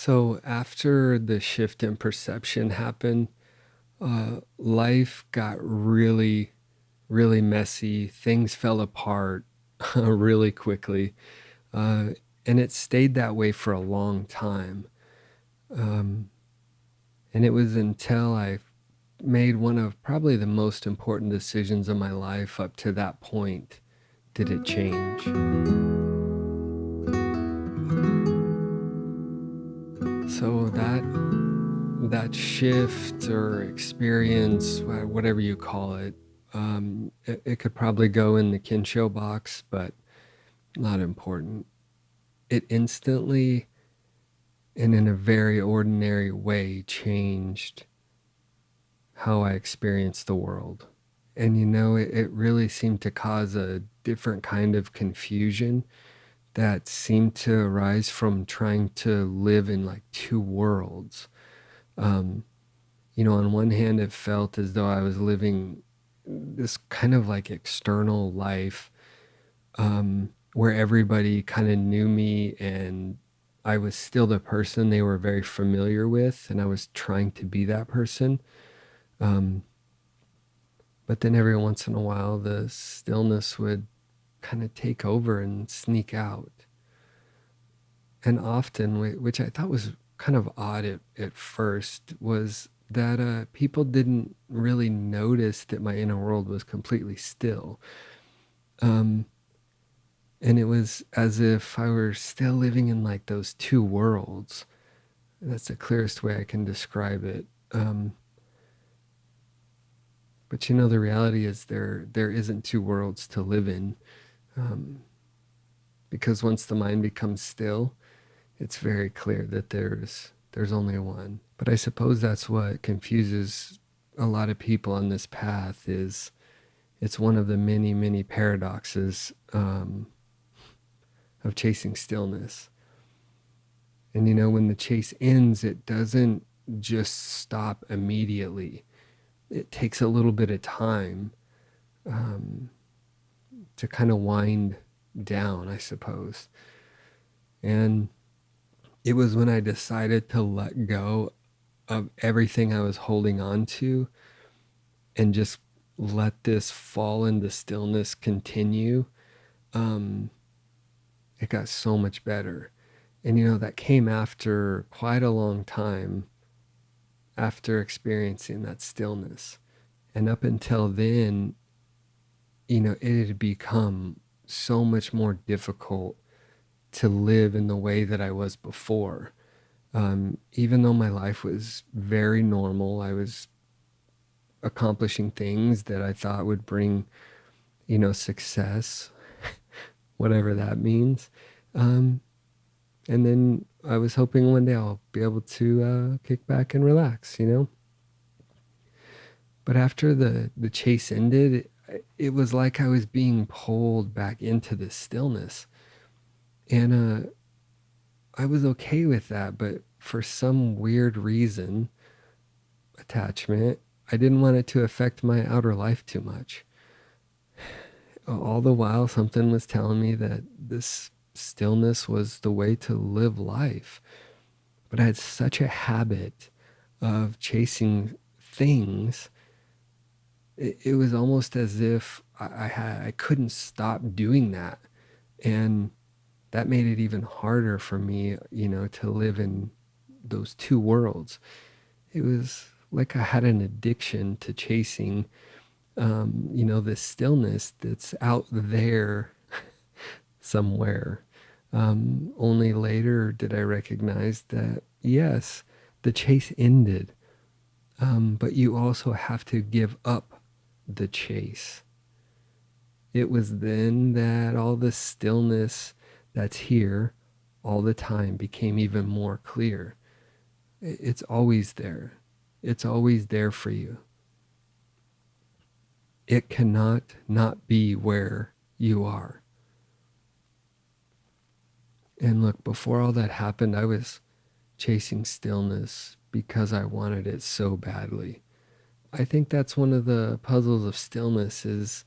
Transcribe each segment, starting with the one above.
So after the shift in perception happened, life got really messy. Things fell apart really quickly. Uh, and it stayed that way for a long time. Um, and it was until I made one of probably the most important decisions of my life up to that point did it change. So that shift or experience, whatever you call it, it could probably go in the Kinsho box, but not important. It instantly and in a very ordinary way changed how I experienced the world. And it really seemed to cause a different kind of confusion that seemed to arise from trying to live in like two worlds. Um, on one hand, it felt as though I was living this kind of like external life where everybody kind of knew me and I was still the person they were very familiar with, and I was trying to be that person. Um, but then every once in a while, the stillness would kind of take over and sneak out. And often, which I thought was kind of odd at first, was that people didn't really notice that my inner world was completely still. Um, and it was as if I were still living in like those two worlds. That's the clearest way I can describe it. But the reality is there isn't two worlds to live in, um, because once the mind becomes still, it's very clear that there's only one. But I suppose that's what confuses a lot of people on this path. Is it's one of the many paradoxes of chasing stillness. And when the chase ends, it doesn't just stop immediately. It takes a little bit of time um, to kind of wind down, I suppose. And it was when I decided to let go of everything I was holding on to and just let this fall into stillness continue. Um, it got so much better. And that came after quite a long time after experiencing that stillness. And up until then, it had become so much more difficult to live in the way that I was before. Even though my life was very normal, I was accomplishing things that I thought would bring, success, whatever that means. And then I was hoping one day I'll be able to kick back and relax. But after the chase ended, it was like I was being pulled back into the stillness. And I was okay with that, but for some weird reason, attachment, I didn't want it to affect my outer life too much. All the while, something was telling me that this stillness was the way to live life. But I had such a habit of chasing things. It was almost as if I couldn't stop doing that. And that made it even harder for me, to live in those two worlds. It was like I had an addiction to chasing, this stillness that's out there somewhere. Only later did I recognize that, yes, the chase ended, but you also have to give up the chase. It was then that all the stillness that's here all the time became even more clear. It's always there. It's always there for you. It cannot not be where you are. And look, before all that happened, I was chasing stillness because I wanted it so badly. I think that's one of the puzzles of stillness, is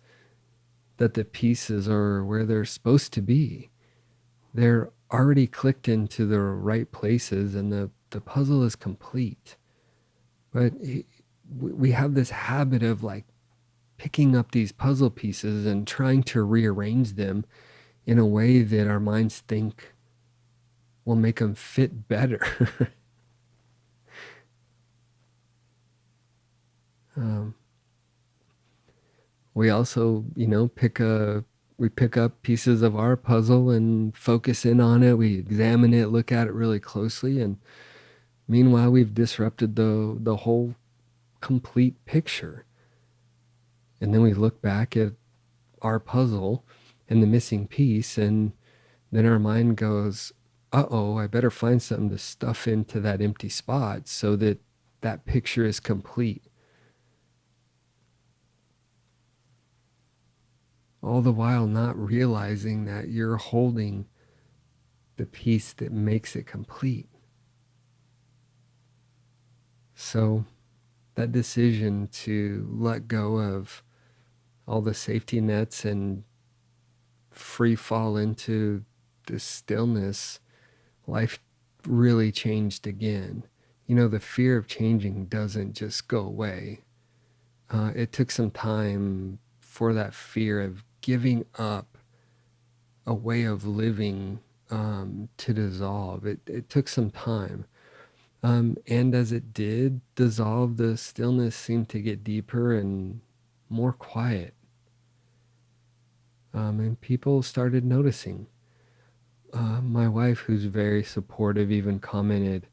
that the pieces are where they're supposed to be. they're already clicked into the right places and the puzzle is complete. But we have this habit of like picking up these puzzle pieces and trying to rearrange them in a way that our minds think will make them fit better. um, we also, we pick up pieces of our puzzle and focus in on it. We examine it, look at it really closely, and meanwhile, we've disrupted the whole complete picture. And then we look back at our puzzle and the missing piece, and then our mind goes, uh-oh, I better find something to stuff into that empty spot so that that picture is complete. All the while not realizing that you're holding the piece that makes it complete. So that decision to let go of all the safety nets and free fall into this stillness, life really changed again. The fear of changing doesn't just go away. It took some time for that fear of giving up a way of living to dissolve. It took some time. And as it did dissolve, the stillness seemed to get deeper and more quiet. And people started noticing. My wife, who's very supportive, even commented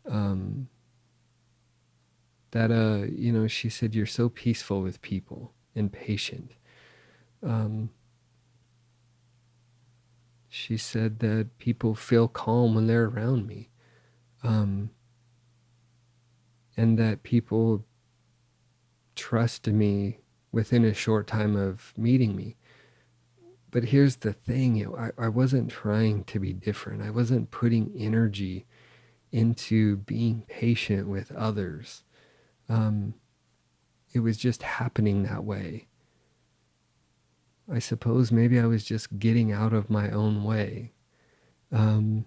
um, that, she said, "You're so peaceful with people and patient." Um, she said that people feel calm when they're around me. Um, and that people trust me within a short time of meeting me. But here's the thing, I wasn't trying to be different. I wasn't putting energy into being patient with others. Um, it was just happening that way. I suppose maybe I was just getting out of my own way. Um,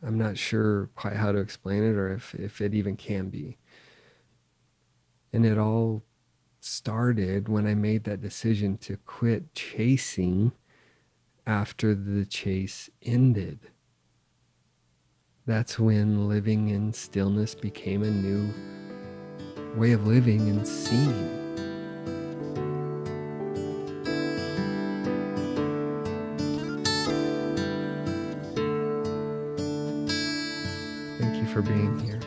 I'm not sure quite how to explain it or if it even can be. And it all started when I made that decision to quit chasing after the chase ended. That's when living in stillness became a new way of living and seeing. Thank you for being here.